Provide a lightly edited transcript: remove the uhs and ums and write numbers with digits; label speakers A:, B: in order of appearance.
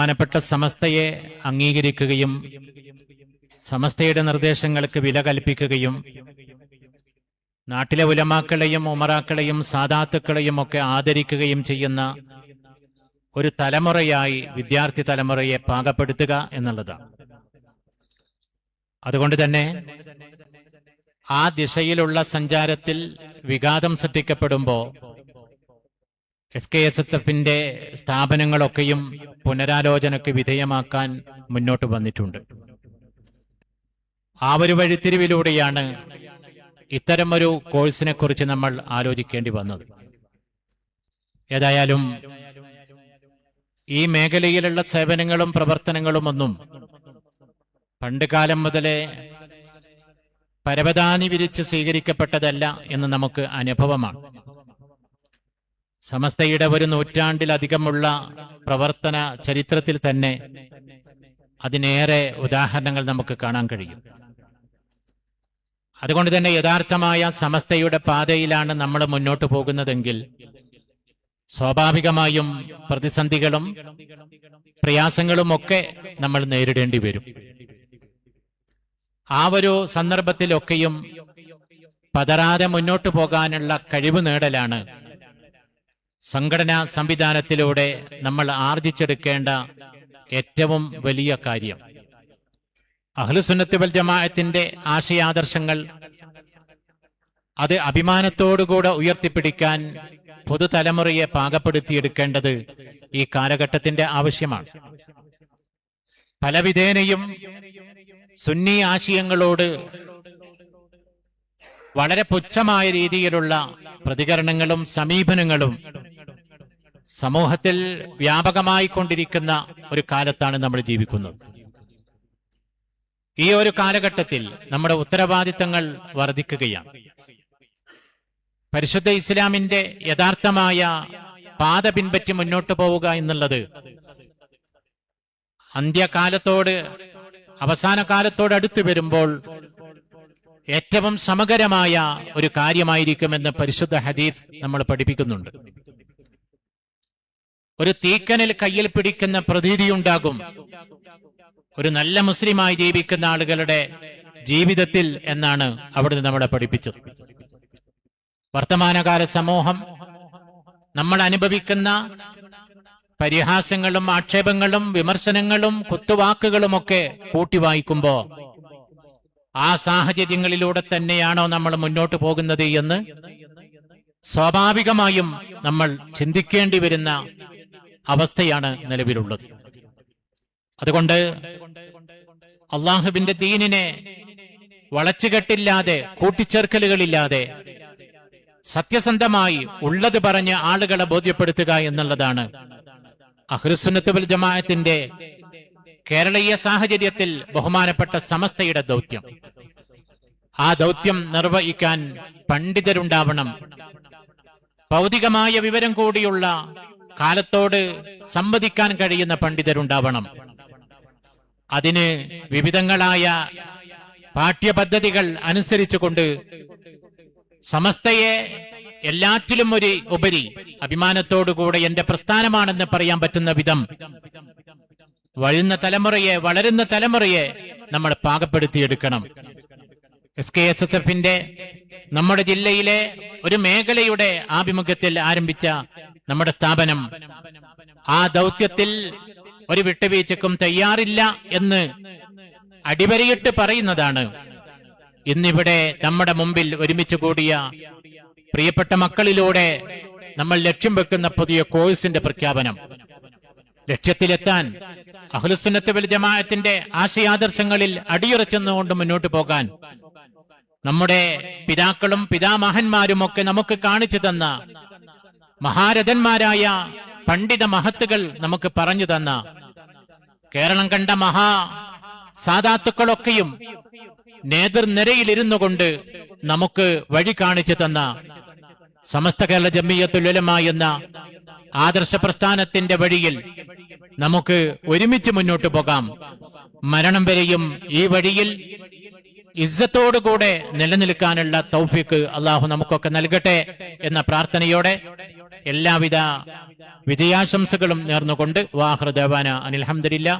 A: ബഹുമാനപ്പെട്ട സമസ്തയെ അംഗീകരിക്കുകയും സമസ്തയുടെ നിർദ്ദേശങ്ങൾക്ക് വില കൽപ്പിക്കുകയും നാട്ടിലെ ഉലമാക്കളെയും ഉമറാക്കളെയും സാദാത്തുക്കളെയും ഒക്കെ ആദരിക്കുകയും ചെയ്യുന്ന ഒരു തലമുറയായി വിദ്യാർത്ഥി തലമുറയെ പാകപ്പെടുത്തുക എന്നുള്ളതാണ്. അതുകൊണ്ട് തന്നെ ആ ദിശയിലുള്ള സഞ്ചാരത്തിൽ വിഘാതം സൃഷ്ടിക്കപ്പെടുമ്പോൾ SKSSF-ന്റെ സ്ഥാപനങ്ങളൊക്കെയും പുനരാലോചനയ്ക്ക് വിധേയമാക്കാൻ മുന്നോട്ട് വന്നിട്ടുണ്ട്. ആ ഒരു വഴിത്തിരിവിലൂടെയാണ് ഇത്തരമൊരു കോഴ്സിനെ കുറിച്ച് നമ്മൾ ആലോചിക്കേണ്ടി വന്നത്. ഏതായാലും ഈ മേഖലയിലുള്ള സേവനങ്ങളും പ്രവർത്തനങ്ങളുമൊന്നും പണ്ട് കാലം മുതലേ പരവതാനി വിരിച്ച് സ്വീകരിക്കപ്പെട്ടതല്ല എന്ന് നമുക്ക് അനുഭവമാണ്. സമസ്തയുടെ ഒരു നൂറ്റാണ്ടിലധികമുള്ള പ്രവർത്തന ചരിത്രത്തിൽ തന്നെ അതിനേറെ ഉദാഹരണങ്ങൾ നമുക്ക് കാണാൻ കഴിയും. അതുകൊണ്ട് തന്നെ യഥാർത്ഥമായ സമസ്തയുടെ പാതയിലാണ് നമ്മൾ മുന്നോട്ട് പോകുന്നതെങ്കിൽ സ്വാഭാവികമായും പ്രതിസന്ധികളും പ്രയാസങ്ങളും ഒക്കെ നമ്മൾ നേരിടേണ്ടി വരും. ആ ഒരു സന്ദർഭത്തിലൊക്കെയും പതറാതെ മുന്നോട്ട് പോകാനുള്ള കഴിവ് നേടലാണ് സംഘടനാ സംവിധാനത്തിലൂടെ നമ്മൾ ആർജിച്ചെടുക്കേണ്ട ഏറ്റവും വലിയ കാര്യം. അഹ്ലുസുന്നത്ത് വൽ ജമാഅത്തിന്റെ ആശയാദർശങ്ങൾ അത് അഭിമാനത്തോടുകൂടെ ഉയർത്തിപ്പിടിക്കാൻ പുതുതലമുറയെ പാകപ്പെടുത്തിയെടുക്കേണ്ടത് ഈ കാലഘട്ടത്തിന്റെ ആവശ്യമാണ്. പലവിധേനയും സുന്നി ആശയങ്ങളോട് വളരെ പുച്ഛമായ രീതിയിലുള്ള പ്രതികരണങ്ങളും സമീപനങ്ങളും സമൂഹത്തിൽ വ്യാപകമായി കൊണ്ടിരിക്കുന്ന ഒരു കാലത്താണ് നമ്മൾ ജീവിക്കുന്നത്. ഈ ഒരു കാലഘട്ടത്തിൽ നമ്മുടെ ഉത്തരവാദിത്തങ്ങൾ വർദ്ധിക്കുകയാണ്. പരിശുദ്ധ ഇസ്ലാമിന്റെ യഥാർത്ഥമായ പാത പിൻപറ്റി മുന്നോട്ട് പോവുക എന്നുള്ളത് അന്ത്യകാലത്തോട് അവസാന കാലത്തോട് അടുത്തു വരുമ്പോൾ ഏറ്റവും സമഗ്രമായ ഒരു കാര്യമായിരിക്കുമെന്ന് പരിശുദ്ധ ഹദീസ് നമ്മൾ പഠിപ്പിക്കുന്നുണ്ട്. ഒരു തീക്കനൽ കയ്യിൽ പിടിക്കുന്ന പ്രതീതിയുണ്ടാകും ഒരു നല്ല മുസ്ലിമായി ജീവിക്കുന്ന ആളുകളുടെ ജീവിതത്തിൽ എന്നാണ് അവിടുന്ന് നമ്മളെ പഠിപ്പിച്ചത്. വർത്തമാനകാല സമൂഹം നമ്മൾ അനുഭവിക്കുന്ന പരിഹാസങ്ങളും ആക്ഷേപങ്ങളും വിമർശനങ്ങളും കുത്തുവാക്കുകളുമൊക്കെ കൂട്ടി വായിക്കുമ്പോ ആ സാഹചര്യങ്ങളിലൂടെ തന്നെയാണോ നമ്മൾ മുന്നോട്ട് പോകുന്നത് എന്ന് സ്വാഭാവികമായും നമ്മൾ ചിന്തിക്കേണ്ടി വരുന്ന അവസ്ഥയാണ് നിലവിലുള്ളത്. അതുകൊണ്ട് അള്ളാഹുവിന്റെ ദീനിനെ വളച്ചുകെട്ടില്ലാതെ കൂട്ടിച്ചേർക്കലുകളില്ലാതെ സത്യസന്ധമായി ഉള്ളത് പറഞ്ഞ് ആളുകളെ ബോധ്യപ്പെടുത്തുക എന്നുള്ളതാണ് അഹ്ലുസുന്നത്ത് വൽ ജമാഅത്തിന്റെ കേരളീയ സാഹചര്യത്തിൽ ബഹുമാനപ്പെട്ട സമസ്തയുടെ ദൗത്യം. ആ ദൗത്യം നിർവഹിക്കാൻ പണ്ഡിതരുണ്ടാവണം. ഭൗതികമായ വിവരം കൂടിയുള്ള കാലത്തോട് സംവദിക്കാൻ കഴിയുന്ന പണ്ഡിതരുണ്ടാവണം. അതിന് വിവിധങ്ങളായ പാഠ്യപദ്ധതികൾ അനുസരിച്ചുകൊണ്ട് സമസ്തയെ എല്ലാറ്റിലും ഒരു ഉപരി അഭിമാനത്തോടുകൂടെ എന്റെ പ്രസ്ഥാനമാണെന്ന് പറയാൻ പറ്റുന്ന വിധം വളരുന്ന തലമുറയെ നമ്മൾ പാകപ്പെടുത്തിയെടുക്കണം. SKSSF-ന്റെ നമ്മുടെ ജില്ലയിലെ ഒരു മേഖലയുടെ ആഭിമുഖ്യത്തിൽ ആരംഭിച്ച നമ്മുടെ സ്ഥാപനം ആ ദൗത്യത്തിൽ ഒരു വിട്ടുവീഴ്ചക്കും തയ്യാറില്ല എന്ന് അടിവരയിട്ട് പറയുന്നതാണ് ഇന്നിവിടെ നമ്മുടെ മുമ്പിൽ ഒരുമിച്ച് കൂടിയ പ്രിയപ്പെട്ട മക്കളിലൂടെ നമ്മൾ ലക്ഷ്യം വെക്കുന്ന പുതിയ കോഴ്സിന്റെ പ്രഖ്യാപനം. ലക്ഷ്യത്തിലെത്താൻ അഹ്ലുസുന്നത്ത് വൽ ജമാഅത്തിന്റെ ആശയാദർശങ്ങളിൽ അടിയുറച്ചെന്നുകൊണ്ട് മുന്നോട്ട് പോകാൻ നമ്മുടെ പിതാക്കളും പിതാമഹന്മാരും ഒക്കെ നമുക്ക് കാണിച്ചു തന്ന മഹാരഥന്മാരായ പണ്ഡിത മഹത്തുകൾ നമുക്ക് പറഞ്ഞു തന്ന കേരളം കണ്ട മഹാ സാദാത്തുക്കളൊക്കെയും നേതൃനിരയിലിരുന്നു കൊണ്ട് നമുക്ക് വഴി കാണിച്ചു തന്ന സമസ്ത കേരള ജംഇയ്യത്തുൽ ഉലമ എന്ന ആദർശ പ്രസ്ഥാനത്തിന്റെ വഴിയിൽ നമുക്ക് ഒരുമിച്ച് മുന്നോട്ട് പോകാം. മരണം വരെയും ഈ വഴിയിൽ ഇസ്സത്തോടുകൂടെ നിലനിൽക്കാനുള്ള തൗഫീഖ് അള്ളാഹു നമുക്കൊക്കെ നൽകട്ടെ എന്ന പ്രാർത്ഥനയോടെ എല്ലാവിധ വിജയാശംസകളും നേർന്നുകൊണ്ട് വാഹൃ ദവാന അനിൽ ഹംദുലില്ലാ.